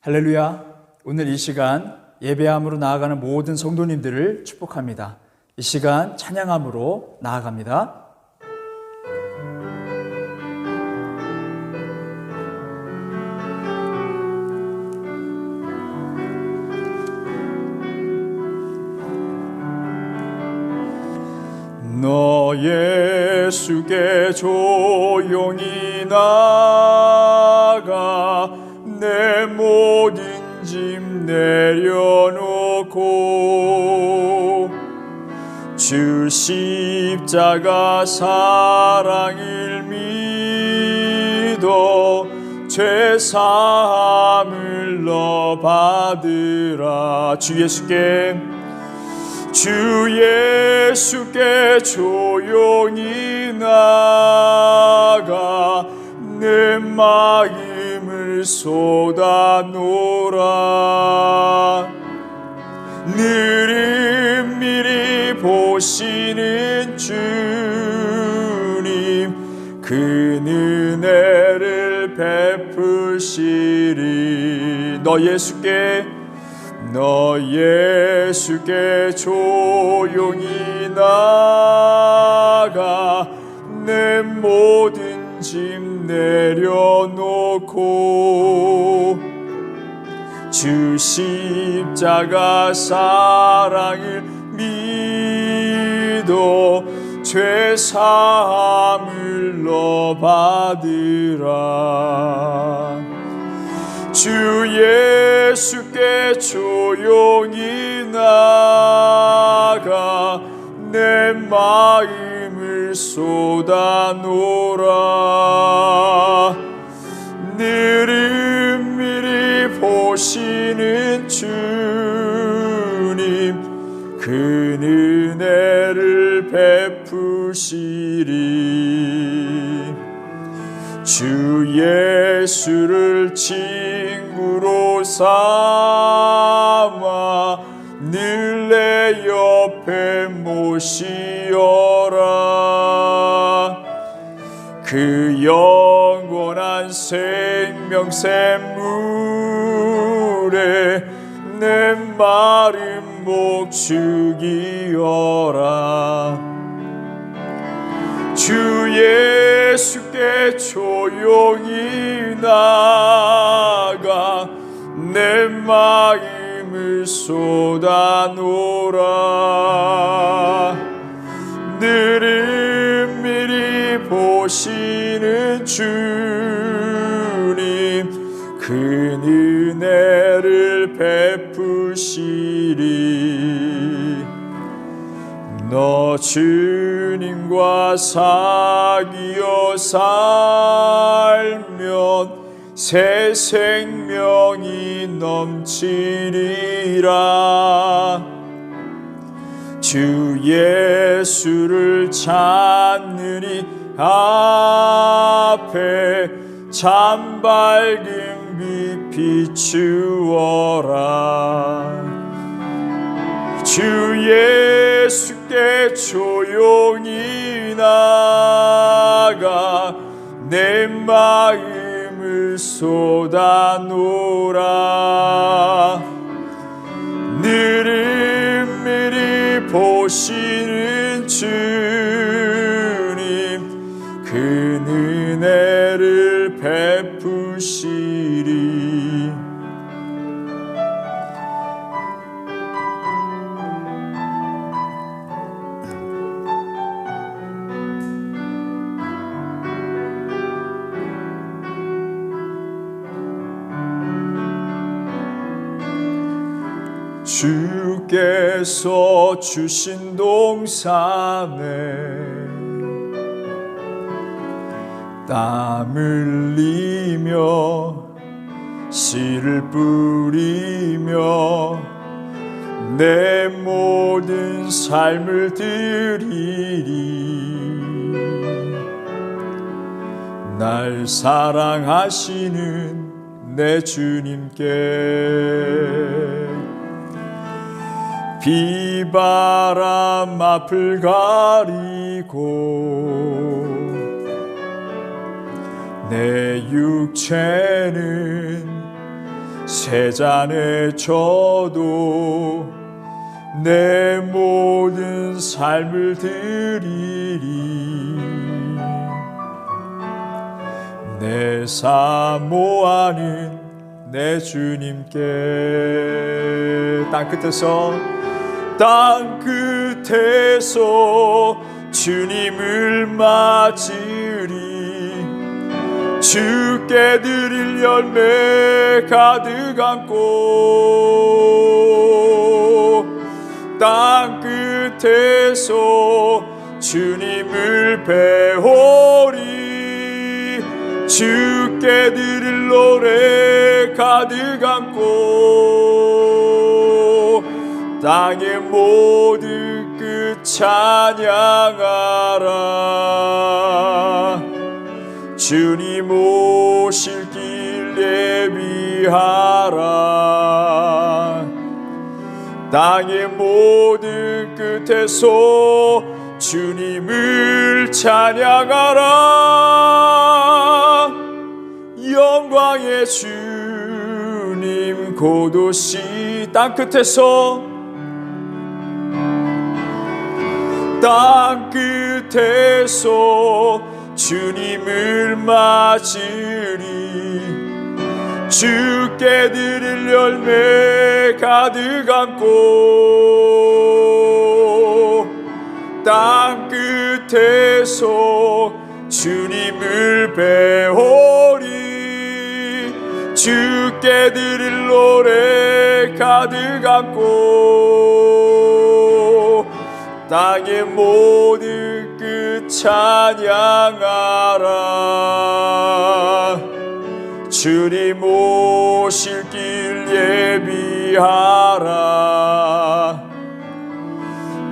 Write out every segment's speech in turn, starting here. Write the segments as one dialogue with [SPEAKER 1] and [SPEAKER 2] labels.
[SPEAKER 1] 할렐루야. 오늘 이 시간 예배함으로 나아가는 모든 성도님들을 축복합니다. 이 시간 찬양함으로 나아갑니다. 너 예수께 조용히 나아가 내 모든 짐 내려놓고 주 십자가 사랑을 믿어 죄사함을 너 받으라. 주 예수께 조용히 나아가 내 마음을 쏟아놓으라. 늘 미리 보시는 주님, 그 은혜를 베푸시리. 너 예수께 조용히 나아가 내 모든 짐 내려놓고 주 십자가 사랑을 믿어 죄사함을 너 받으라. 주 예수께 조용히 나아가 내 마음을 쏟아놓으라. 늘 미리 보시는 주님, 그 은혜를 베푸시리. 주 예수를 친구로 삼아 늘 내 옆에 모시어라. 그 영원한 생명샘물에 내 마름 목축이어라. 주 예수께 조용히 나아가 내 마음을 쏟아놓으라. 늘 미리 보시는 주님, 그 은혜를 베푸시리. 너 주님과 사귀어 살면 새 생명이 넘치리라. 주 예수를 찾느니 앞에 참 밝은 빛 비추어라. 주 예수께 조용히 나아가 내 마음을 쏟아놓으라. 늘 미리 보시는 주님, 그 은혜를 베푸시리. 주께서 주신 동산에 땀 흘리며 씨를 뿌리며 내 모든 삶을 드리리. 날 사랑하시는 내 주님께 비바람 앞을 가리고 내 육체는 세 잔에 저도 내 모든 삶을 드리리. 내 사모하는 내 주님께 땅 끝에서 주님을 맞으리. 주께 드릴 열매 가득 안고 땅 끝에서 주님을 배우리. 주께 드릴 노래 가득 안고 땅의 모든 끝 찬양하라. 주님 오실 길 예비하라. 땅의 모든 끝에서 주님을 찬양하라. 영광의 주님 곧 오시. 땅 끝에서 주님을 맞으리. 주께 드릴 열매 가득 안고 땅 끝에서 주님을 배우리. 주께 드릴 노래 가득 안고 땅의 모든 끝 찬양하라. 주님 오실 길 예비하라.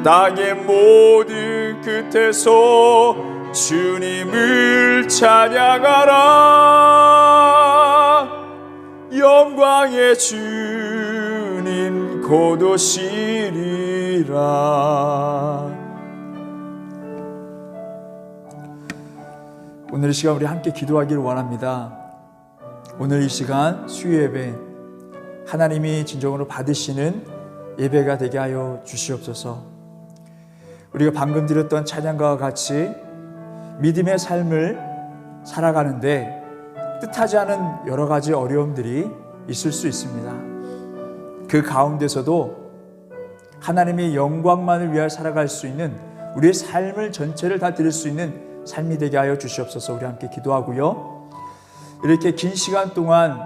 [SPEAKER 1] 땅의 모든 끝에서 주님을 찬양하라. 영광의 주님 곧 오시리라. 오늘 이 시간 우리 함께 기도하기를 원합니다. 오늘 이 시간 수요 예배, 하나님이 진정으로 받으시는 예배가 되게 하여 주시옵소서. 우리가 방금 드렸던 찬양과 같이 믿음의 삶을 살아가는데 뜻하지 않은 여러 가지 어려움들이 있을 수 있습니다. 그 가운데서도 하나님의 영광만을 위하여 살아갈 수 있는, 우리의 삶을 전체를 다 드릴 수 있는 삶이 되게 하여 주시옵소서. 우리 함께 기도하고요. 이렇게 긴 시간 동안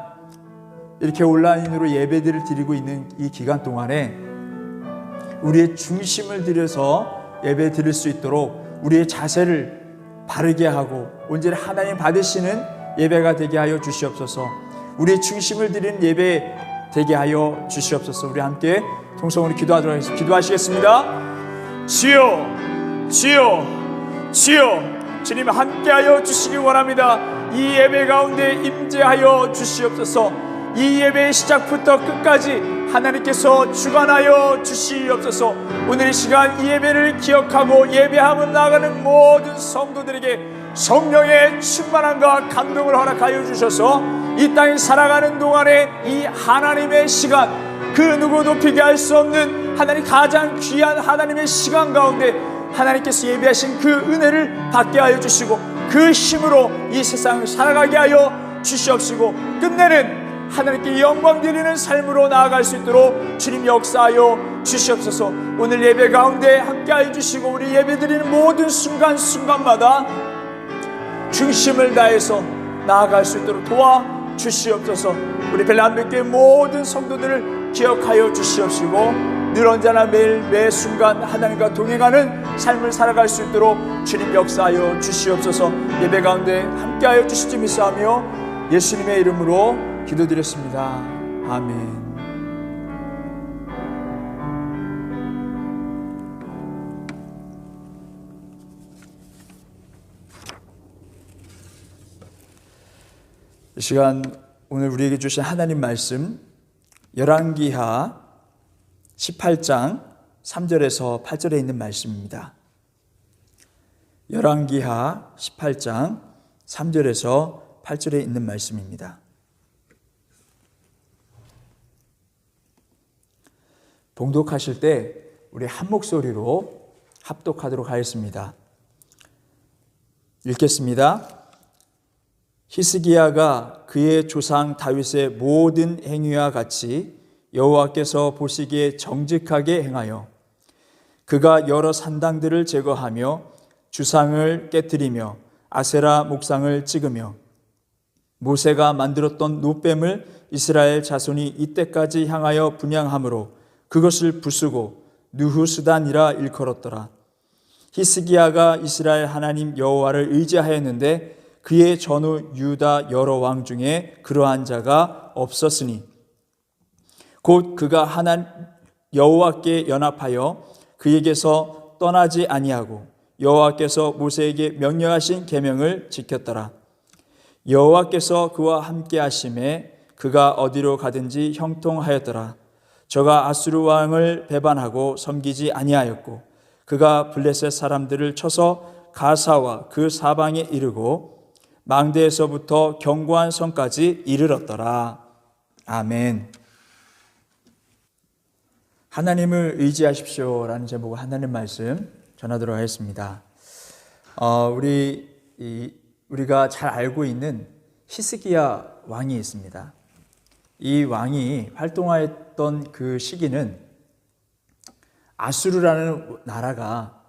[SPEAKER 1] 이렇게 온라인으로 예배들을 드리고 있는 이 기간 동안에 우리의 중심을 들여서 예배 드릴 수 있도록 우리의 자세를 바르게 하고 온전히 하나님 받으시는 예배가 되게 하여 주시옵소서. 우리의 중심을 드리는 예배 되게 하여 주시옵소서. 우리 함께 통성으로 기도하도록 하겠습니다. 기도하시겠습니다. 주여, 주여, 주여, 주님 함께하여 주시기 원합니다. 이 예배 가운데 임재하여 주시옵소서. 이 예배의 시작부터 끝까지 하나님께서 주관하여 주시옵소서. 오늘 이 시간 이 예배를 기억하고 예배함을 나아가는 모든 성도들에게 성령의 충만함과 감동을 허락하여 주셔서 이 땅에 살아가는 동안에 이 하나님의 시간, 그 누구도 비교할 수 없는 하나님 가장 귀한 하나님의 시간 가운데 하나님께서 예비하신 그 은혜를 받게 하여 주시고 그 힘으로 이 세상을 살아가게 하여 주시옵시고 끝내는 하나님께 영광 드리는 삶으로 나아갈 수 있도록 주님 역사하여 주시옵소서. 오늘 예배 가운데 함께하여 주시고 우리 예배 드리는 모든 순간순간마다 중심을 다해서 나아갈 수 있도록 도와주시옵소서. 우리 벨람교회 모든 성도들을 기억하여 주시옵시고 늘 언제나 매일 매 순간 하나님과 동행하는 삶을 살아갈 수 있도록 주님 역사하여 주시옵소서. 예배 가운데 함께하여 주시지 믿사오며 예수님의 이름으로 기도드렸습니다. 아멘. 이 시간 오늘 우리에게 주신 하나님 말씀 열왕기하 18장 3절에서 8절에 있는 말씀입니다. 열왕기하 18장 3절에서 8절에 있는 말씀입니다. 봉독하실 때 우리 한 목소리로 합독하도록 하겠습니다. 읽겠습니다. 히스기야가 그의 조상 다윗의 모든 행위와 같이 여호와께서 보시기에 정직하게 행하여 그가 여러 산당들을 제거하며 주상을 깨뜨리며 아세라 목상을 찍으며 모세가 만들었던 노뱀을 이스라엘 자손이 이때까지 향하여 분향함으로 그것을 부수고 느후스단이라 일컬었더라. 히스기야가 이스라엘 하나님 여호와를 의지하였는데 그의 전후 유다 여러 왕 중에 그러한 자가 없었으니 곧 그가 하나님 여호와께 연합하여 그에게서 떠나지 아니하고 여호와께서 모세에게 명령하신 계명을 지켰더라. 여호와께서 그와 함께 하심에 그가 어디로 가든지 형통하였더라. 저가 아수르 왕을 배반하고 섬기지 아니하였고 그가 블레셋 사람들을 쳐서 가사와 그 사방에 이르고 망대에서부터 견고한 성까지 이르렀더라. 아멘. 하나님을 의지하십시오라는 제목의 하나님 말씀 전하도록 하겠습니다. 우리가 잘 알고 있는 히스기야 왕이 있습니다. 이 왕이 활동하였던 그 시기는 아수르라는 나라가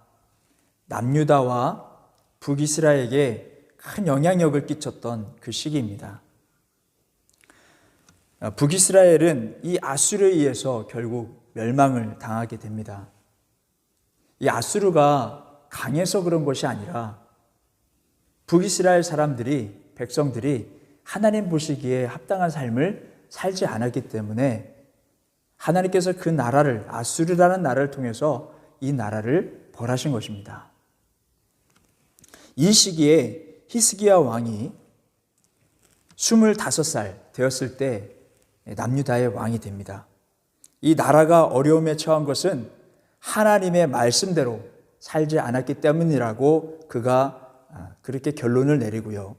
[SPEAKER 1] 남유다와 북이스라엘에게 큰 영향력을 끼쳤던 그 시기입니다. 북이스라엘은 이 아수르에 의해서 결국 멸망을 당하게 됩니다. 이 아수르가 강해서 그런 것이 아니라 북이스라엘 사람들이, 백성들이 하나님 보시기에 합당한 삶을 살지 않았기 때문에 하나님께서 그 나라를, 아수르라는 나라를 통해서 이 나라를 벌하신 것입니다. 이 시기에 히스기야 왕이 25살 되었을 때 남유다의 왕이 됩니다. 이 나라가 어려움에 처한 것은 하나님의 말씀대로 살지 않았기 때문이라고 그가 그렇게 결론을 내리고요.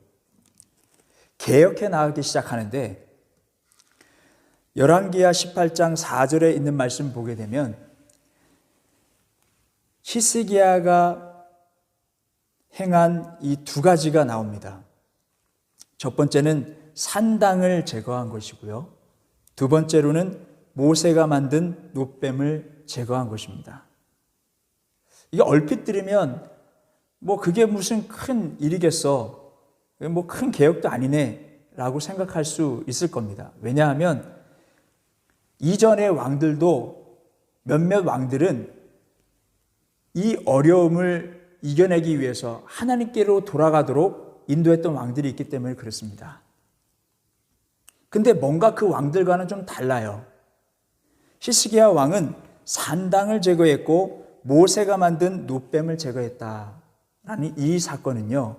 [SPEAKER 1] 개혁해 나가기 시작하는데 열왕기하 18장 4절에 있는 말씀 보게 되면 히스기야가 행한 이 두 가지가 나옵니다. 첫 번째는 산당을 제거한 것이고요. 두 번째로는 모세가 만든 노뱀을 제거한 것입니다. 이게 얼핏 들으면 그게 무슨 큰 일이겠어, 큰 개혁도 아니네 라고 생각할 수 있을 겁니다. 왜냐하면 이전의 왕들도 몇몇 왕들은 이 어려움을 이겨내기 위해서 하나님께로 돌아가도록 인도했던 왕들이 있기 때문에 그렇습니다. 근데 뭔가 그 왕들과는 좀 달라요. 히스기야 왕은 산당을 제거했고 모세가 만든 노뱀을 제거했다라는 이 사건은요,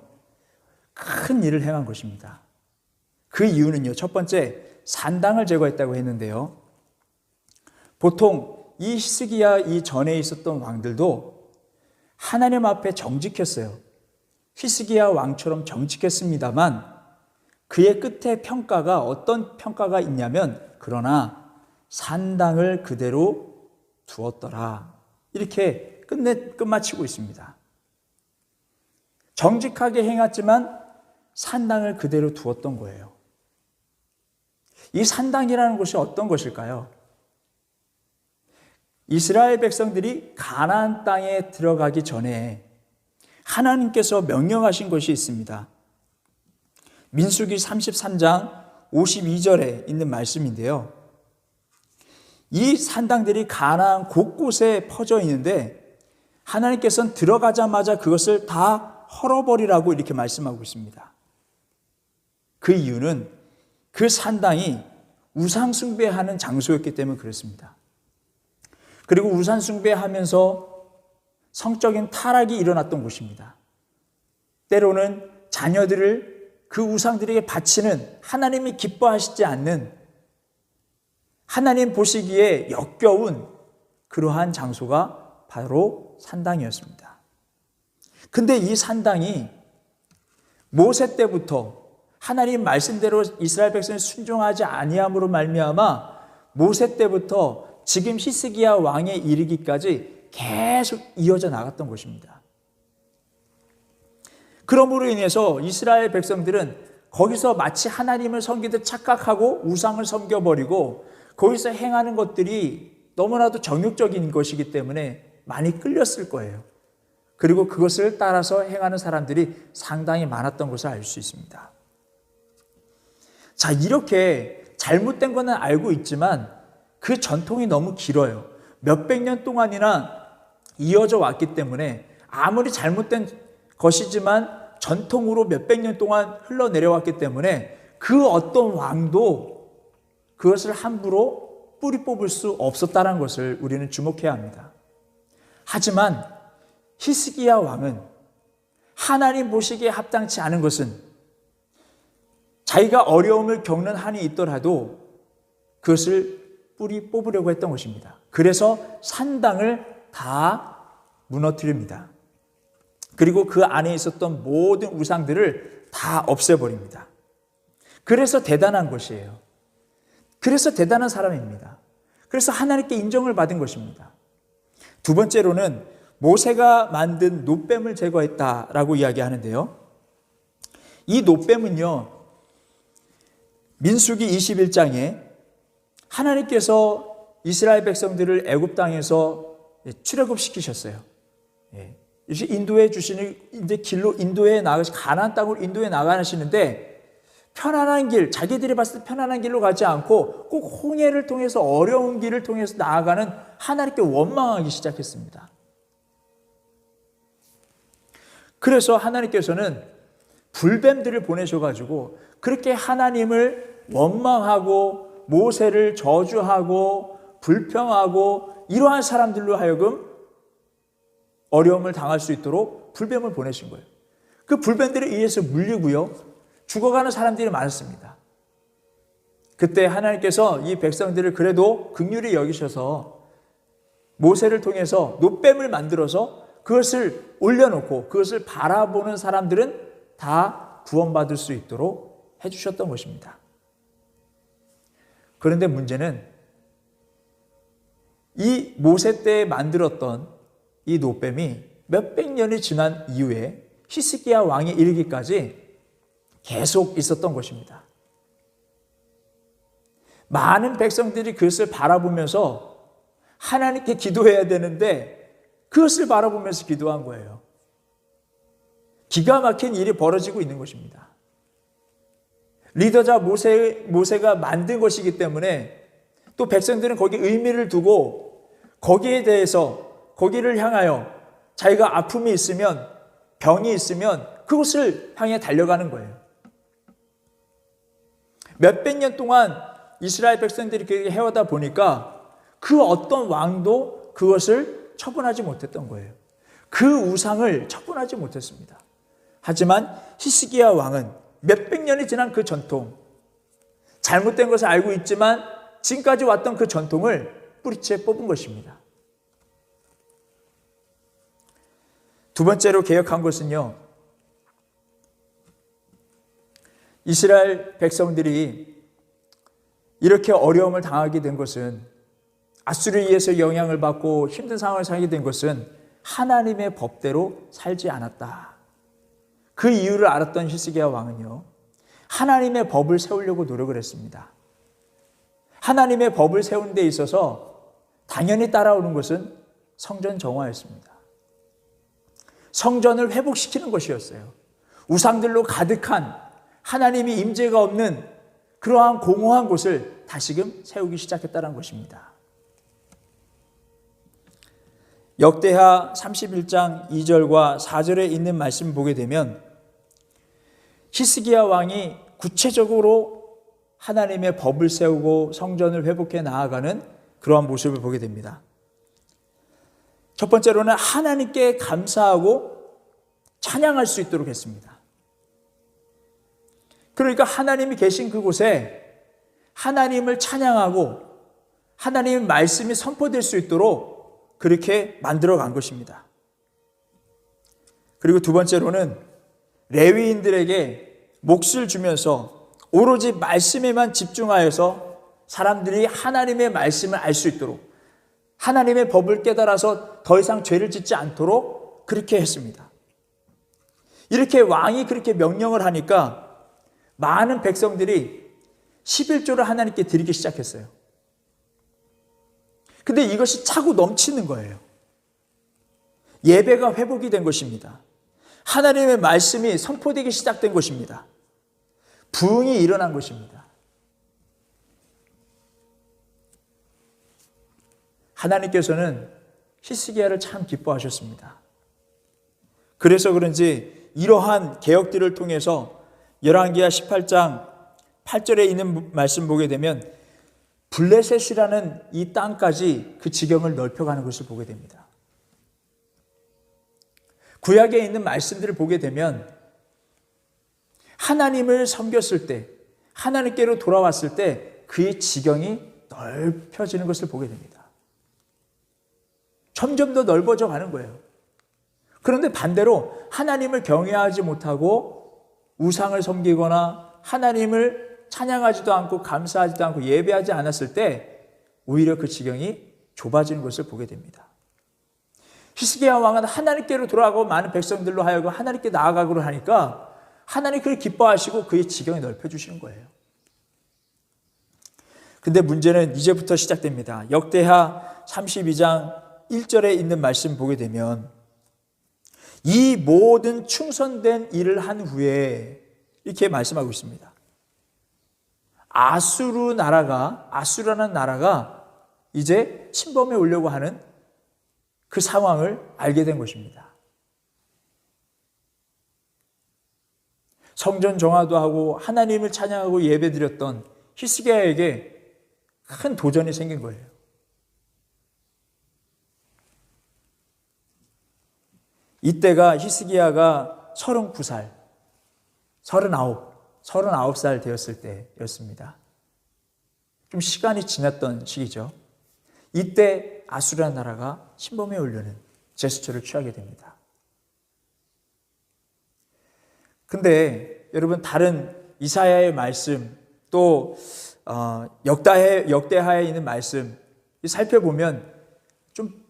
[SPEAKER 1] 큰 일을 행한 것입니다. 그 이유는요, 첫 번째, 산당을 제거했다고 했는데요, 보통 이 히스기야 이전에 있었던 왕들도 하나님 앞에 정직했어요. 히스기야 왕처럼 정직했습니다만 그의 끝에 평가가 어떤 평가가 있냐면 그러나 산당을 그대로 두었더라. 이렇게 끝마치고 있습니다. 정직하게 행했지만 산당을 그대로 두었던 거예요. 이 산당이라는 것이 어떤 것일까요? 이스라엘 백성들이 가나안 땅에 들어가기 전에 하나님께서 명령하신 것이 있습니다. 민수기 33장 52절에 있는 말씀인데요. 이 산당들이 가나안 곳곳에 퍼져 있는데 하나님께서는 들어가자마자 그것을 다 헐어버리라고 이렇게 말씀하고 있습니다. 그 이유는 그 산당이 우상 숭배하는 장소였기 때문에 그렇습니다. 그리고 우상 숭배하면서 성적인 타락이 일어났던 곳입니다. 때로는 자녀들을 그 우상들에게 바치는, 하나님이 기뻐하시지 않는, 하나님 보시기에 역겨운 그러한 장소가 바로 산당이었습니다. 근데 이 산당이 모세 때부터 하나님 말씀대로 이스라엘 백성이 순종하지 아니함으로 말미암아 모세 때부터 지금 히스기야 왕에 이르기까지 계속 이어져 나갔던 것입니다. 그러므로 인해서 이스라엘 백성들은 거기서 마치 하나님을 섬기듯 착각하고 우상을 섬겨버리고 거기서 행하는 것들이 너무나도 정욕적인 것이기 때문에 많이 끌렸을 거예요. 그리고 그것을 따라서 행하는 사람들이 상당히 많았던 것을 알 수 있습니다. 자, 이렇게 잘못된 것은 알고 있지만 그 전통이 너무 길어요. 몇백 년 동안이나 이어져 왔기 때문에 아무리 잘못된 것이지만 전통으로 몇백 년 동안 흘러내려왔기 때문에 그 어떤 왕도 그것을 함부로 뿌리 뽑을 수 없었다는 것을 우리는 주목해야 합니다. 하지만 히스기야 왕은 하나님 보시기에 합당치 않은 것은 자기가 어려움을 겪는 한이 있더라도 그것을 뿌리 뽑으려고 했던 것입니다. 그래서 산당을 다 무너뜨립니다. 그리고 그 안에 있었던 모든 우상들을 다 없애버립니다. 그래서 대단한 것이에요. 그래서 대단한 사람입니다. 그래서 하나님께 인정을 받은 것입니다. 두 번째로는 모세가 만든 놋뱀을 제거했다라고 이야기하는데요. 이 놋뱀은요, 민수기 21장에 하나님께서 이스라엘 백성들을 애굽 땅에서 출애굽시키셨어요. 인도해 주시는 이제 길로 인도해 나가시 가나안 땅으로 인도해 나가시는데 편안한 길, 자기들이 봤을 때 편안한 길로 가지 않고 꼭 홍해를 통해서 어려운 길을 통해서 나아가는 하나님께 원망하기 시작했습니다. 그래서 하나님께서는 불뱀들을 보내셔가지고 그렇게 하나님을 원망하고 모세를 저주하고 불평하고 이러한 사람들로 하여금 어려움을 당할 수 있도록 불뱀을 보내신 거예요. 그 불뱀들에 의해서 물리고요. 죽어가는 사람들이 많았습니다. 그때 하나님께서 이 백성들을 그래도 긍휼히 여기셔서 모세를 통해서 놋뱀을 만들어서 그것을 올려놓고 그것을 바라보는 사람들은 다 구원받을 수 있도록 해주셨던 것입니다. 그런데 문제는 이 모세 때 만들었던 이 놋뱀이 몇백 년이 지난 이후에 히스기야 왕에 이르기까지 계속 있었던 것입니다. 많은 백성들이 그것을 바라보면서 하나님께 기도해야 되는데 그것을 바라보면서 기도한 거예요. 기가 막힌 일이 벌어지고 있는 것입니다. 리더자 모세가 만든 것이기 때문에 또 백성들은 거기에 의미를 두고 거기에 대해서 거기를 향하여 자기가 아픔이 있으면 병이 있으면 그것을 향해 달려가는 거예요. 몇백 년 동안 이스라엘 백성들이 그렇게 해오다 보니까 그 어떤 왕도 그것을 처분하지 못했던 거예요. 그 우상을 처분하지 못했습니다. 하지만 히스기야 왕은 몇백 년이 지난 그 전통, 잘못된 것을 알고 있지만 지금까지 왔던 그 전통을 뿌리채 뽑은 것입니다. 두 번째로 개혁한 것은요, 이스라엘 백성들이 이렇게 어려움을 당하게 된 것은, 아수르에 의해서 영향을 받고 힘든 상황을 살게 된 것은 하나님의 법대로 살지 않았다. 그 이유를 알았던 히스기야 왕은요, 하나님의 법을 세우려고 노력을 했습니다. 하나님의 법을 세우는 데 있어서 당연히 따라오는 것은 성전 정화였습니다. 성전을 회복시키는 것이었어요. 우상들로 가득한 하나님이 임재가 없는 그러한 공허한 곳을 다시금 세우기 시작했다는 것입니다. 역대하 31장 2절과 4절에 있는 말씀을 보게 되면 히스기야 왕이 구체적으로 하나님의 법을 세우고 성전을 회복해 나아가는 그러한 모습을 보게 됩니다. 첫 번째로는 하나님께 감사하고 찬양할 수 있도록 했습니다. 그러니까 하나님이 계신 그곳에 하나님을 찬양하고 하나님의 말씀이 선포될 수 있도록 그렇게 만들어 간 것입니다. 그리고 두 번째로는 레위인들에게 몫을 주면서 오로지 말씀에만 집중하여서 사람들이 하나님의 말씀을 알 수 있도록, 하나님의 법을 깨달아서 더 이상 죄를 짓지 않도록 그렇게 했습니다. 이렇게 왕이 그렇게 명령을 하니까 많은 백성들이 11조를 하나님께 드리기 시작했어요. 근데 이것이 차고 넘치는 거예요. 예배가 회복이 된 것입니다. 하나님의 말씀이 선포되기 시작된 것입니다. 부흥이 일어난 것입니다. 하나님께서는 히스기야를 참 기뻐하셨습니다. 그래서 그런지 이러한 개혁들을 통해서 열왕기하 18장 8절에 있는 말씀 보게 되면 블레셋이라는 이 땅까지 그 지경을 넓혀가는 것을 보게 됩니다. 구약에 있는 말씀들을 보게 되면 하나님을 섬겼을 때, 하나님께로 돌아왔을 때 그의 지경이 넓혀지는 것을 보게 됩니다. 점점 더 넓어져 가는 거예요. 그런데 반대로 하나님을 경외하지 못하고 우상을 섬기거나 하나님을 찬양하지도 않고 감사하지도 않고 예배하지 않았을 때 오히려 그 지경이 좁아지는 것을 보게 됩니다. 히스기야 왕은 하나님께로 돌아가고 많은 백성들로 하여금 하나님께 나아가기로 하니까 하나님 그를 기뻐하시고 그의 지경이 넓혀주시는 거예요. 근데 문제는 이제부터 시작됩니다. 역대하 32장 1절에 있는 말씀 보게 되면 이 모든 충성된 일을 한 후에 이렇게 말씀하고 있습니다. 아수르라는 나라가 이제 침범해 오려고 하는 그 상황을 알게 된 것입니다. 성전 정화도 하고 하나님을 찬양하고 예배드렸던 히스기야에게 큰 도전이 생긴 거예요. 이때가 히스기야가 39살, 39살 되었을 때였습니다. 좀 시간이 지났던 시기죠. 이때 아수르라는 나라가 침범해 오려는 제스처를 취하게 됩니다. 근데 여러분 다른 이사야의 말씀 또 역대하에 있는 말씀 살펴보면 좀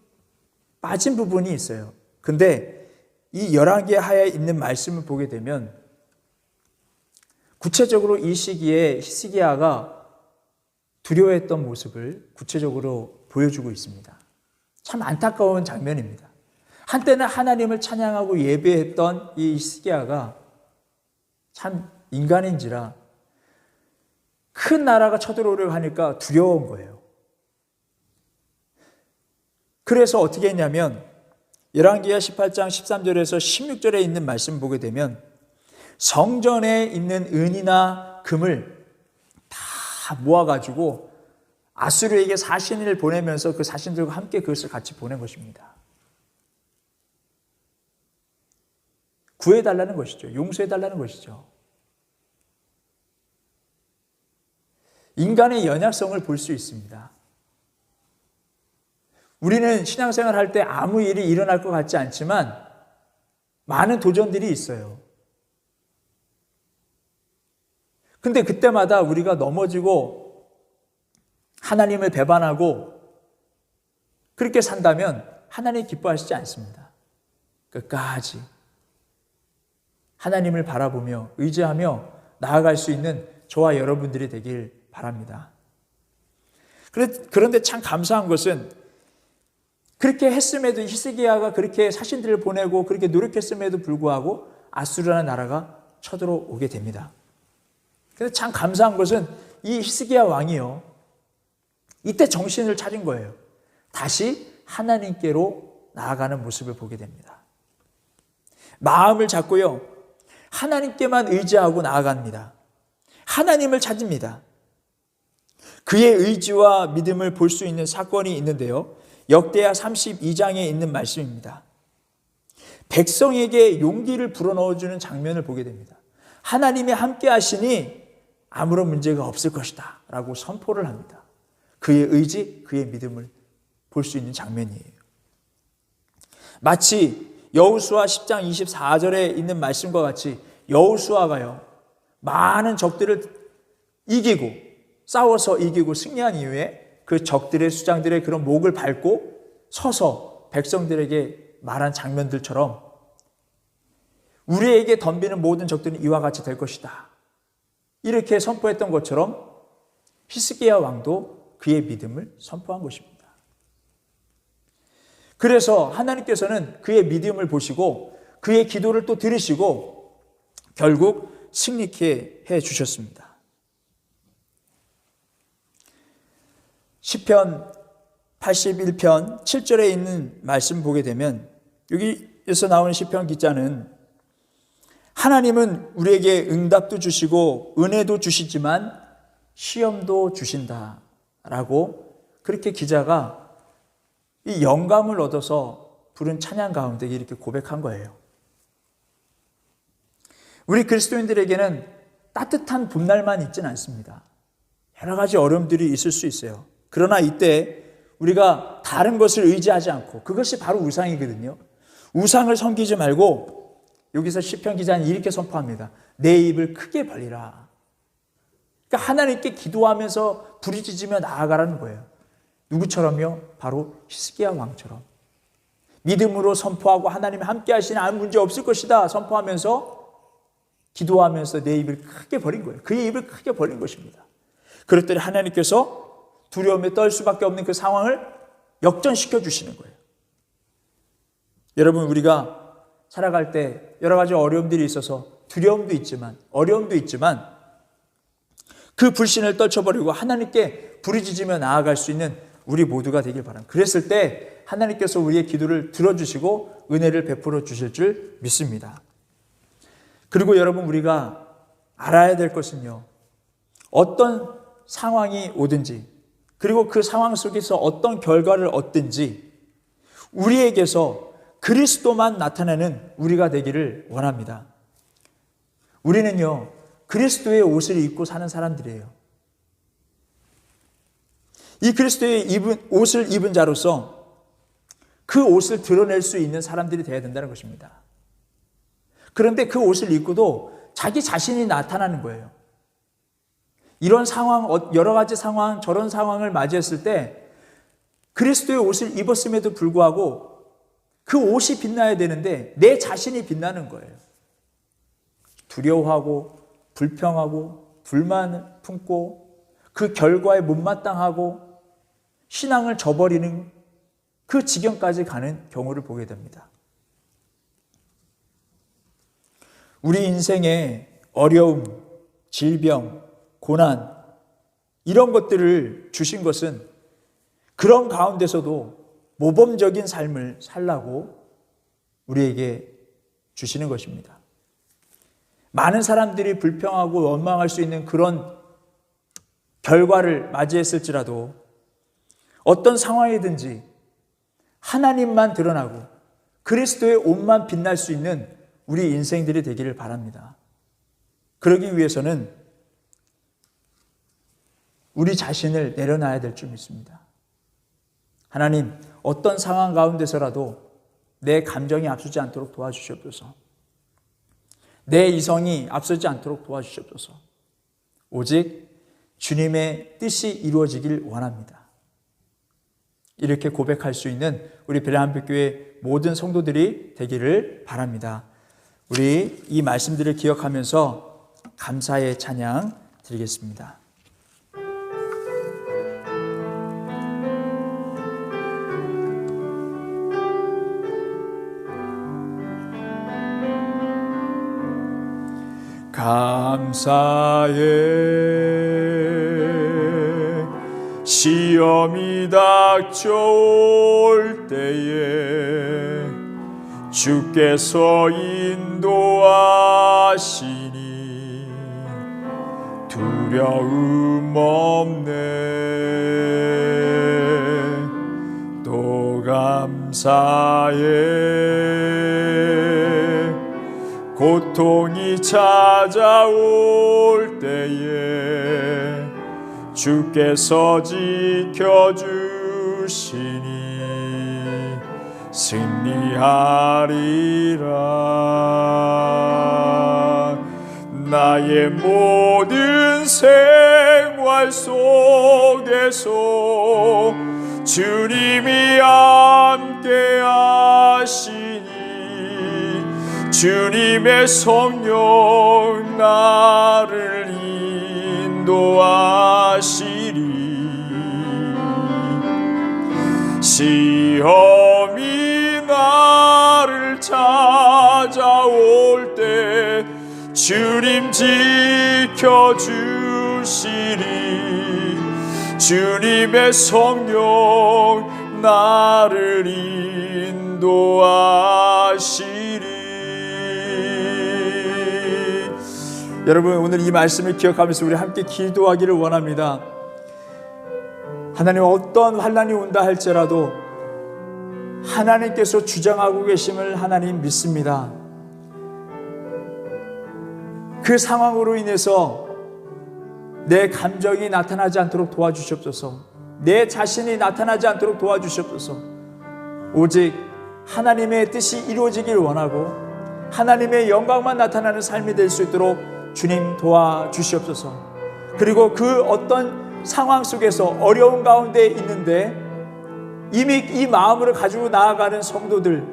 [SPEAKER 1] 빠진 부분이 있어요. 근데 이 열왕기하에 있는 말씀을 보게 되면 구체적으로 이 시기에 히스기야가 두려워했던 모습을 구체적으로 보여주고 있습니다. 참 안타까운 장면입니다. 한때는 하나님을 찬양하고 예배했던 이 히스기야가 참 인간인지라 큰 나라가 쳐들어오려고 하니까 두려운 거예요. 그래서 어떻게 했냐면 열왕기하 18장 13절에서 16절에 있는 말씀 보게 되면 성전에 있는 은이나 금을 다 모아가지고 아수르에게 사신을 보내면서 그 사신들과 함께 그것을 같이 보낸 것입니다. 구해달라는 것이죠. 용서해달라는 것이죠. 인간의 연약성을 볼 수 있습니다. 우리는 신앙생활 할 때 아무 일이 일어날 것 같지 않지만 많은 도전들이 있어요. 근데 그때마다 우리가 넘어지고 하나님을 배반하고 그렇게 산다면 하나님 기뻐하시지 않습니다. 끝까지 하나님을 바라보며 의지하며 나아갈 수 있는 저와 여러분들이 되길 바랍니다. 그런데 참 감사한 것은 그렇게 했음에도 히스기야가 그렇게 사신들을 보내고 그렇게 노력했음에도 불구하고 아수르라는 나라가 쳐들어오게 됩니다. 그런데 참 감사한 것은 이 히스기야 왕이요, 이때 정신을 차린 거예요. 다시 하나님께로 나아가는 모습을 보게 됩니다. 마음을 잡고요, 하나님께만 의지하고 나아갑니다. 하나님을 찾습니다. 그의 의지와 믿음을 볼 수 있는 사건이 있는데요, 역대하 32장에 있는 말씀입니다. 백성에게 용기를 불어넣어주는 장면을 보게 됩니다. 하나님이 함께 하시니 아무런 문제가 없을 것이다 라고 선포를 합니다. 그의 의지, 그의 믿음을 볼 수 있는 장면이에요. 마치 여호수아 10장 24절에 있는 말씀과 같이 여호수아가요, 많은 적들을 이기고 싸워서 이기고 승리한 이후에 그 적들의 수장들의 그런 목을 밟고 서서 백성들에게 말한 장면들처럼 우리에게 덤비는 모든 적들은 이와 같이 될 것이다. 이렇게 선포했던 것처럼 히스기야 왕도 그의 믿음을 선포한 것입니다. 그래서 하나님께서는 그의 믿음을 보시고 그의 기도를 또 들으시고 결국 승리케 해 주셨습니다. 시편 81편 7절에 있는 말씀 보게 되면 여기에서 나오는 시편 기자는 하나님은 우리에게 응답도 주시고 은혜도 주시지만 시험도 주신다라고 그렇게 기자가 이 영감을 얻어서 부른 찬양 가운데 이렇게 고백한 거예요. 우리 그리스도인들에게는 따뜻한 봄날만 있지는 않습니다. 여러 가지 어려움들이 있을 수 있어요. 그러나 이때 우리가 다른 것을 의지하지 않고 그것이 바로 우상이거든요. 우상을 섬기지 말고 여기서 시편 기자는 이렇게 선포합니다. 내 입을 크게 벌리라. 그러니까 하나님께 기도하면서 부르짖으며 나아가라는 거예요. 누구처럼요? 바로 히스기야 왕처럼 믿음으로 선포하고 하나님이 함께 하시는 아무 문제 없을 것이다 선포하면서 기도하면서 내 입을 크게 벌린 거예요. 그의 입을 크게 벌린 것입니다. 그랬더니 하나님께서 두려움에 떨 수밖에 없는 그 상황을 역전시켜 주시는 거예요. 여러분, 우리가 살아갈 때 여러 가지 어려움들이 있어서 두려움도 있지만 어려움도 있지만 그 불신을 떨쳐버리고 하나님께 부르짖으며 나아갈 수 있는 우리 모두가 되길 바랍니다. 그랬을 때 하나님께서 우리의 기도를 들어주시고 은혜를 베풀어 주실 줄 믿습니다. 그리고 여러분, 우리가 알아야 될 것은요, 어떤 상황이 오든지 그리고 그 상황 속에서 어떤 결과를 얻든지 우리에게서 그리스도만 나타내는 우리가 되기를 원합니다. 우리는요, 그리스도의 옷을 입고 사는 사람들이에요. 이 그리스도의 옷을 입은 자로서 그 옷을 드러낼 수 있는 사람들이 되어야 된다는 것입니다. 그런데 그 옷을 입고도 자기 자신이 나타나는 거예요. 이런 상황, 여러 가지 상황, 저런 상황을 맞이했을 때 그리스도의 옷을 입었음에도 불구하고 그 옷이 빛나야 되는데 내 자신이 빛나는 거예요. 두려워하고 불평하고 불만을 품고 그 결과에 못마땅하고 신앙을 저버리는 그 지경까지 가는 경우를 보게 됩니다. 우리 인생의 어려움, 질병, 고난 이런 것들을 주신 것은 그런 가운데서도 모범적인 삶을 살라고 우리에게 주시는 것입니다. 많은 사람들이 불평하고 원망할 수 있는 그런 결과를 맞이했을지라도 어떤 상황이든지 하나님만 드러나고 그리스도의 옷만 빛날 수 있는 우리 인생들이 되기를 바랍니다. 그러기 위해서는 우리 자신을 내려놔야 될 줄 믿습니다. 하나님, 어떤 상황 가운데서라도 내 감정이 앞서지 않도록 도와주시옵소서. 내 이성이 앞서지 않도록 도와주시옵소서. 오직 주님의 뜻이 이루어지길 원합니다. 이렇게 고백할 수 있는 우리 베레한빛교회 모든 성도들이 되기를 바랍니다. 우리 이 말씀들을 기억하면서 감사의 찬양 드리겠습니다. 감사해 시험이 닥쳐올 때에 주께서 인도하시니 두려움 없네. 또 감사해 고통이 찾아올 때에 주께서 지켜주시니 승리하리라. 나의 모든 생활 날 속에서 주님이 함께 하시니 주님의 성령 나를 인도하시리. 시험이 나를 찾아올 때 주님 지켜주시리. 주님의 성령 나를 인도하시리. 여러분, 오늘 이 말씀을 기억하면서 우리 함께 기도하기를 원합니다. 하나님, 어떤 환난이 온다 할지라도 하나님께서 주장하고 계심을 하나님 믿습니다. 그 상황으로 인해서 내 감정이 나타나지 않도록 도와주시옵소서. 내 자신이 나타나지 않도록 도와주시옵소서. 오직 하나님의 뜻이 이루어지길 원하고 하나님의 영광만 나타나는 삶이 될 수 있도록 주님 도와주시옵소서. 그리고 그 어떤 상황 속에서 어려운 가운데 있는데 이미 이 마음을 가지고 나아가는 성도들,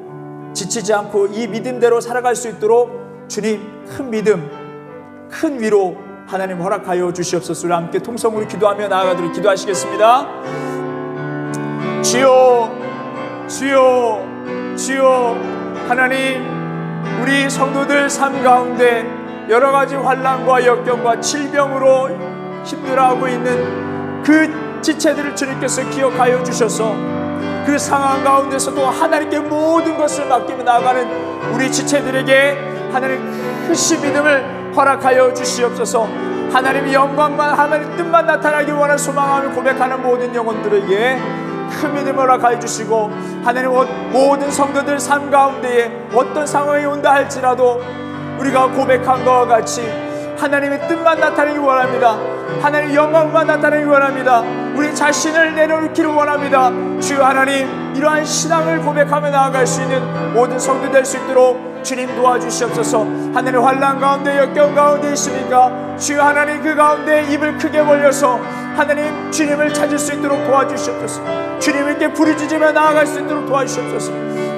[SPEAKER 1] 지치지 않고 이 믿음대로 살아갈 수 있도록 주님 큰 믿음, 큰 위로 하나님 허락하여 주시옵소서. 우리 함께 통성으로 기도하며 나아가도록 기도하시겠습니다. 주여, 주여, 주여. 하나님, 우리 성도들 삶 가운데 여러 가지 환난과 역경과 질병으로 힘들어하고 있는 그 지체들을 주님께서 기억하여 주셔서 그 상황 가운데서도 하나님께 모든 것을 맡기며 나아가는 우리 지체들에게 하나님 크신 믿음을 허락하여 주시옵소서. 하나님의 영광만, 하나님의 뜻만 나타나길 원하는 소망하며 고백하는 모든 영혼들에게 큰 믿음을 허락하여 주시고, 하나님 모든 성도들 삶 가운데에 어떤 상황이 온다 할지라도 우리가 고백한 것과 같이 하나님의 뜻만 나타나길 원합니다. 하나님의 영광만 나타나길 원합니다. 우리 자신을 내려놓기를 원합니다. 주여 하나님, 이러한 신앙을 고백하며 나아갈 수 있는 모든 성도 될 수 있도록 주님 도와주시옵소서. 하나님, 환난 가운데 역경 가운데 있으니까 주여 하나님 그 가운데 입을 크게 벌려서 하나님 주님을 찾을 수 있도록 도와주시옵소서. 주님께 부르짖으며 나아갈 수 있도록 도와주시옵소서.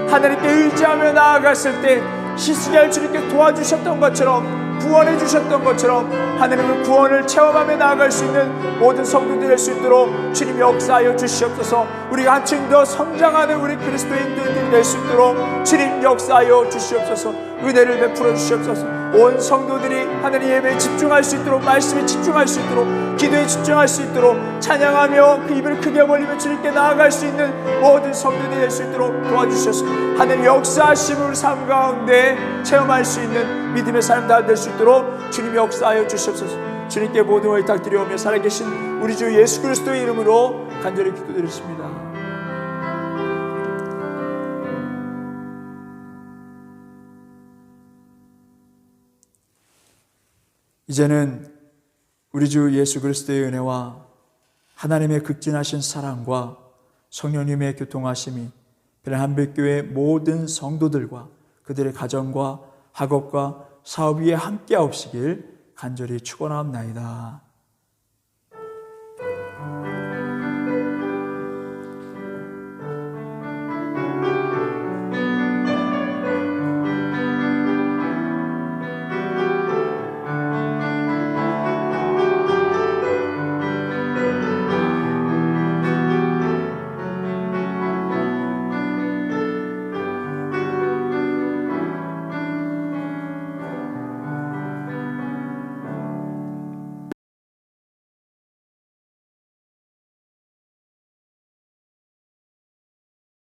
[SPEAKER 1] 하나님께 의지하며 나아갔을 때 히스기야 주님께 도와주셨던 것처럼, 구원해 주셨던 것처럼 하나님의 구원을 체험하며 나아갈 수 있는 모든 성도들 될 수 있도록 주님 역사하여 주시옵소서. 우리가 한층 더 성장하는 우리 그리스도인들이 될 수 있도록 주님 역사하여 주시옵소서. 은혜를 베풀어 주시옵소서. 온 성도들이 하나님 예배에 집중할 수 있도록, 말씀에 집중할 수 있도록, 기도에 집중할 수 있도록, 찬양하며 그 입을 크게 벌리며 주님께 나아갈 수 있는 모든 성도들이 될 수 있도록 도와주셔서 하나님 역사하심을 우리 삶 가운데 체험할 수 있는 믿음의 삶 다 될 수 있도록 주님 역사하여 주시옵소서. 주님께 모든 걸 부탁드리오며 살아계신 우리 주 예수 그리스도의 이름으로 간절히 기도드렸습니다. 이제는 우리 주 예수 그리스도의 은혜와 하나님의 극진하신 사랑과 성령님의 교통하심이 베레한백교회 모든 성도들과 그들의 가정과 학업과 사업 위에 함께하옵시길 간절히 축원하옵나이다.